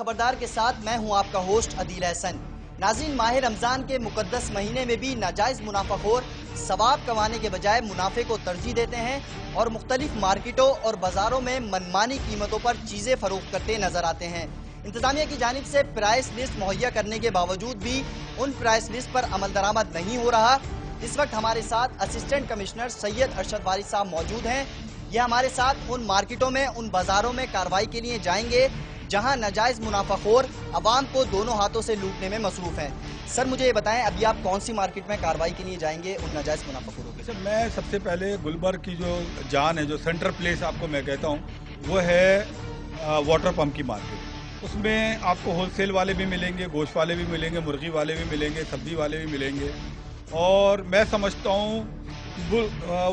खबरदार के साथ मैं हूं आपका होस्ट अदील एहसन। नाज़रीन, माह रमजान के मुकद्दस महीने में भी नाजायज मुनाफाखोर सवाब कमाने के बजाय मुनाफे को तरजीह देते हैं और मुख्तलिफ मार्केटों और बाजारों में मनमानी कीमतों पर चीजें फरोख्त करते नजर आते हैं। इंतजामिया की जानिब से प्राइस लिस्ट मुहैया करने के बावजूद भी उन प्राइस लिस्ट पर अमल दरामद नहीं हो रहा। इस वक्त हमारे साथ असिस्टेंट कमिश्नर सैयद अरशद वारिस साहब मौजूद हैं। ये हमारे साथ उन मार्केटों में, उन बाजारों में कार्रवाई के लिए जाएंगे जहां नाजायज मुनाफाखोर अवाम को दोनों हाथों से लूटने में मसरूफ हैं। सर, मुझे ये बताएं, अभी आप कौन सी मार्केट में कार्रवाई के लिए जाएंगे उन नाजायज मुनाफाखोरों की? सर, मैं सबसे पहले गुलबर्ग की जो जान है, जो सेंटर प्लेस आपको मैं कहता हूँ, वो है वाटर पंप की मार्केट। उसमें आपको होलसेल वाले भी मिलेंगे, गोश्त वाले भी मिलेंगे, मुर्गी वाले भी मिलेंगे, सब्जी वाले भी मिलेंगे। और मैं समझता हूँ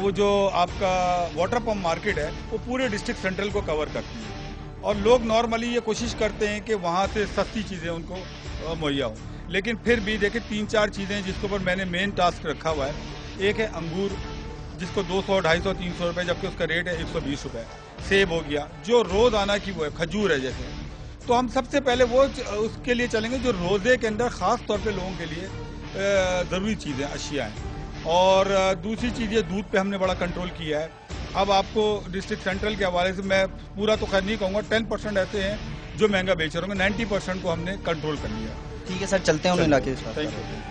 वो जो आपका वाटर पंप मार्केट है वो पूरे डिस्ट्रिक्ट सेंट्रल को कवर करती है और लोग नॉर्मली ये कोशिश करते हैं कि वहाँ से सस्ती चीज़ें उनको मुहैया हो। लेकिन फिर भी देखिए 3-4 चीज़ें जिसके ऊपर मैंने मेन टास्क रखा हुआ है। एक है अंगूर, जिसको 200, 250, 300 रुपये, जबकि उसका रेट है 120 रुपये। सेब हो गया, जो रोज़ाना की वो है, खजूर है जैसे। तो हम सबसे पहले वो उसके लिए चलेंगे जो रोज़े के अंदर ख़ास तौर पर लोगों के लिए ज़रूरी चीज़ें, अशिया हैं। और दूसरी चीज़ ये दूध पे हमने बड़ा कंट्रोल किया है। अब आपको डिस्ट्रिक्ट सेंट्रल के हवाले से मैं पूरा तो खैर नहीं कहूँगा, 10% ऐसे हैं जो महंगा बेच रहे होंगे, 90% को हमने कंट्रोल कर लिया। ठीक है सर, चलते हैं उन इलाके से। Thank you.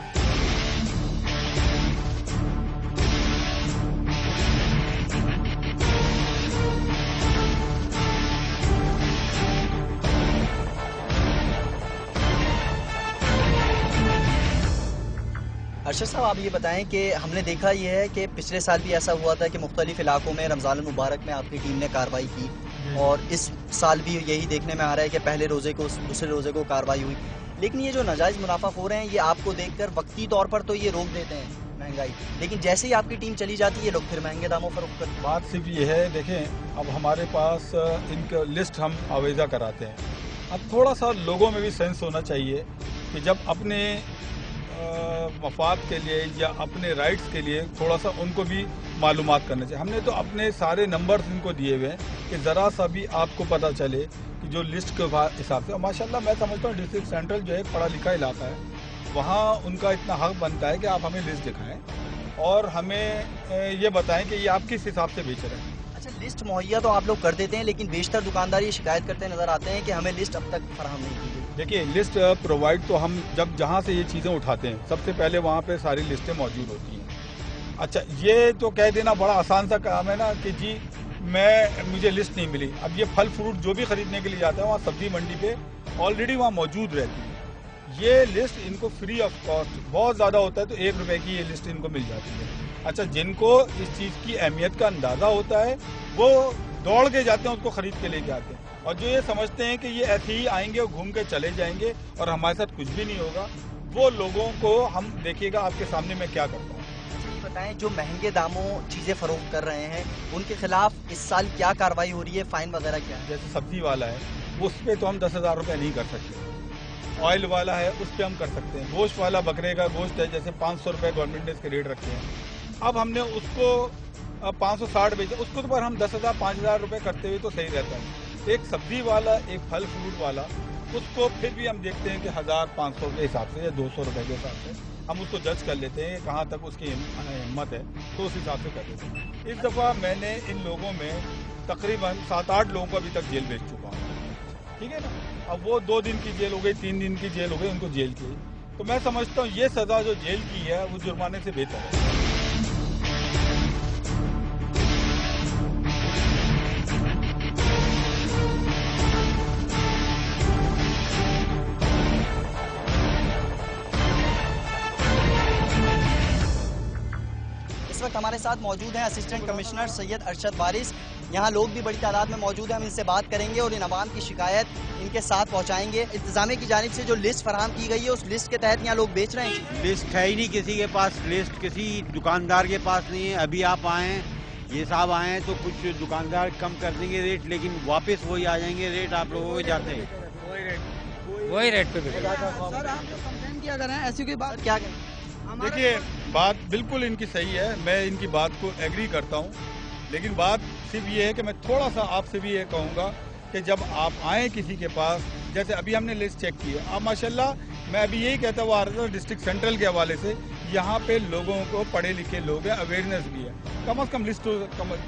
अरशद साहब, आप ये बताएं कि हमने देखा ये है कि पिछले साल भी ऐसा हुआ था कि मुख्तलिफ इलाकों में रमज़ान मुबारक में आपकी टीम ने कार्रवाई की और इस साल भी यही देखने में आ रहा है कि पहले रोज़े को, दूसरे रोज़े को कार्रवाई हुई। लेकिन ये जो नाजायज़ मुनाफाखोर हैं, ये आपको देखकर वक्ती तौर पर तो ये रोक देते हैं महंगाई, लेकिन जैसे ही आपकी टीम चली जाती है ये लोग फिर महंगे दामों पर रुख करते हैं। बात सिर्फ ये है, देखें अब हमारे पास इनका लिस्ट हम आवेज़ा कराते हैं। अब थोड़ा सा लोगों में भी सेंस होना चाहिए कि जब अपने मफाद के लिए या अपने राइट्स के लिए थोड़ा सा उनको भी मालूमात करना चाहिए। हमने तो अपने सारे नंबर्स इनको दिए हुए हैं कि ज़रा सा भी आपको पता चले कि जो लिस्ट के हिसाब से। माशाल्लाह मैं समझता हूँ डिस्ट्रिक्ट सेंट्रल जो है पढ़ा लिखा इलाका है, वहाँ उनका इतना हक बनता है कि आप हमें लिस्ट दिखाएँ और हमें ये बताएँ कि ये आप किस हिसाब से बेच रहे हैं। अच्छा, लिस्ट मुहैया तो आप लोग कर देते हैं, लेकिन बेशतर दुकानदार ये शिकायत करते नजर आते हैं कि हमें लिस्ट अब तक फराहम नहीं की गई। देखिए, लिस्ट प्रोवाइड तो हम जब जहाँ से ये चीज़ें उठाते हैं सबसे पहले वहाँ पे सारी लिस्टें मौजूद होती हैं। अच्छा, ये तो कह देना बड़ा आसान सा काम है ना कि जी मुझे लिस्ट नहीं मिली। अब ये फल फ्रूट जो भी खरीदने के लिए जाता है वहाँ सब्जी मंडी पे ऑलरेडी वहाँ मौजूद रहती है। ये लिस्ट इनको फ्री ऑफ कॉस्ट, बहुत ज़्यादा होता है तो 1 रुपये की ये लिस्ट इनको मिल जाती है। अच्छा, जिनको इस चीज़ की अहमियत का अंदाज़ा होता है वो दौड़ के जाते हैं, उसको खरीद के लेके आते हैं। और जो ये समझते हैं कि ये ऐसे ही आएंगे और घूम के चले जाएंगे और हमारे साथ कुछ भी नहीं होगा, वो लोगों को हम देखिएगा आपके सामने मैं क्या करता हूँ। ये बताएं, जो महंगे दामों चीज़ें फरोख्त कर रहे हैं उनके खिलाफ इस साल क्या कार्रवाई हो रही है, फाइन वगैरह क्या है? जैसे सब्जी वाला है उस पर तो हम 10,000 रुपये नहीं कर सकते। ऑयल वाला है उस पर हम कर सकते हैं। गोश्त वाला, बकरे का गोश्त है, जैसे 500 रुपये गवर्नमेंट ने इसके रेट रखे हैं। अब हमने उसको 560 बेचा, उसको तो पर हम 10,000 5,000 रुपये करते हुए तो सही रहता है। एक सब्जी वाला, एक फल फ्रूट वाला, उसको फिर भी हम देखते हैं कि 1,500 के हिसाब से या 200 रुपये के हिसाब से हम उसको जज कर लेते हैं कहाँ तक उसकी हिम्मत है, तो उस हिसाब से कर देते हैं। इस दफ़ा मैंने इन लोगों में तकरीबन 7-8 लोगों को अभी तक जेल भेज चुका हूँ। ठीक है ना। अब वो 2 दिन की जेल हो गई, 3 दिन की जेल हो गई, उनको जेल की। तो मैं समझता हूँ ये सज़ा जो जेल की है वो जुर्माने से बेहतर है। इस वक्त हमारे साथ मौजूद हैं असिस्टेंट कमिश्नर सैयद अरशद वारिस। यहाँ लोग भी बड़ी तादाद में मौजूद हैं, हम इनसे बात करेंगे और इन आवाम की शिकायत इनके साथ पहुँचाएंगे। इंतजामिया की जानिब से जो लिस्ट फराहम की गई है उस लिस्ट के तहत यहाँ लोग बेच रहे हैं? लिस्ट है ही नहीं किसी के पास, लिस्ट किसी दुकानदार के पास नहीं है। अभी आप आए, ये साहब आए हैं तो कुछ दुकानदार कम कर देंगे रेट, लेकिन वापस वही आ जाएंगे रेट आप लोगों के जाते हैं वही रेट पे। सर, आप जो कंप्लेन किया कर रहे हैं ऐसी कोई बात क्या करें? देखिए, बात बिल्कुल इनकी सही है, मैं इनकी बात को एग्री करता हूँ, लेकिन बात सिर्फ ये है कि मैं थोड़ा सा आपसे भी ये कहूँगा कि जब आप आएँ किसी के पास जैसे अभी हमने लिस्ट चेक की है, अब माशाल्लाह मैं अभी यही कहता हुआ आ रहा था डिस्ट्रिक्ट सेंट्रल के हवाले से, यहाँ पे लोगों को पढ़े लिखे लोग हैं, अवेयरनेस भी है, कम से कम लिस्ट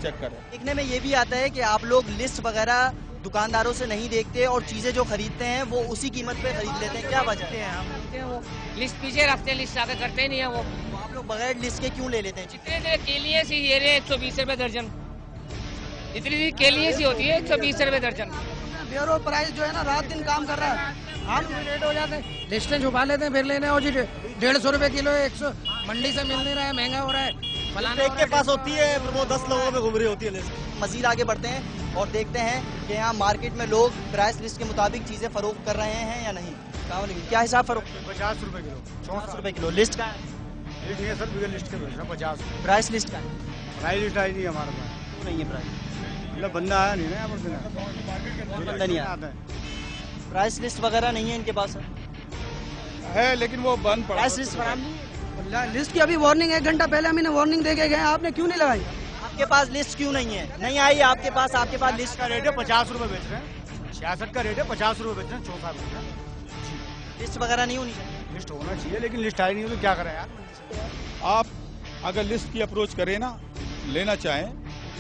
चेक करें। देखने में ये भी आता है कि आप लोग लिस्ट वगैरह दुकानदारों से नहीं देखते और चीजें जो खरीदते हैं वो उसी कीमत पे खरीद लेते हैं, क्या वजह है? हम वो लिस्ट पीछे रखते हैं, लिस्ट आगे करते ही नहीं है वो। आप लोग बगैर लिस्ट के क्यों ले लेते हैं? जितने केलिए सी ये रहे 120 रुपए दर्जन, जितनी सी केलिए सी होती है 120 रुपए दर्जन। ब्यूरो प्राइस जो है ना रात दिन काम कर रहा है, हम रेट हो जाते हैं, लिस्टें छुपा लेते हैं, फिर लेने और जी 150 रुपए किलो 100 मंडी से मिल नहीं रहा है, महंगा हो रहा है। फलाने एक के पास होती है वो 10 लोगों में घूम रही होती है लिस्ट। मजीद आगे बढ़ते हैं और देखते हैं कि यहाँ मार्केट में लोग प्राइस लिस्ट के मुताबिक चीजें फरोख्त कर रहे हैं या नहीं। क्या हिसाब फरोख्त? 50 रुपए किलो, 64 रुपए किलो। लिस्ट का लिस्ट नहीं है सर, लिस्ट के 50। प्राइस लिस्ट का प्राइस लिस्ट आई नहीं हमारे पास, नहीं है प्राइस, मतलब बंदा आया नहीं ना यहाँ पर, बंदा नहीं आता। प्राइस लिस्ट वगैरह नहीं है इनके पास है, लेकिन वो बंद पड़ा। प्राइस लिस्ट फराहम नहीं है। लिस्ट की अभी वार्निंग 1 घंटा पहले हमने वार्निंग दे के गए, आपने क्यों नहीं लगाई? आपके पास लिस्ट क्यों नहीं है? नहीं आई आपके पास लिस्ट का रेट है 50 रुपए बेच रहे हैं, 66 का रेट है 50 रुपए बेच रहे हैं, 64 बेच रहे हैं। लिस्ट वगैरह नहीं होनी चाहिए। लिस्ट होना चाहिए, लेकिन लिस्ट आई नहीं हो तो क्या करें यार। आप अगर लिस्ट की अप्रोच करें ना, लेना चाहें,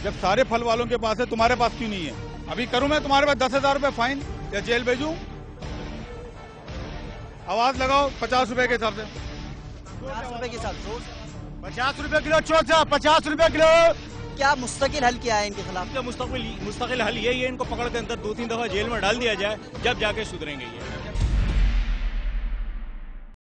जब सारे फल वालों के पास है, तुम्हारे पास क्यों नहीं है? अभी करूं मैं तुम्हारे पास 10,000 रुपए फाइन या जेल भेजूं? आवाज लगाओ 50 रुपए के हिसाब से। 50 रुपए के साथ 50 रुपए किलो चौथा, 50 रुपए किलो। क्या मुस्तकिल हल क्या है इनके खिलाफ? मुस्तकिल हल यही है, इनको पकड़ के अंदर 2-3 दफा जेल में डाल दिया जाए, जब जाके सुधरेंगे ये।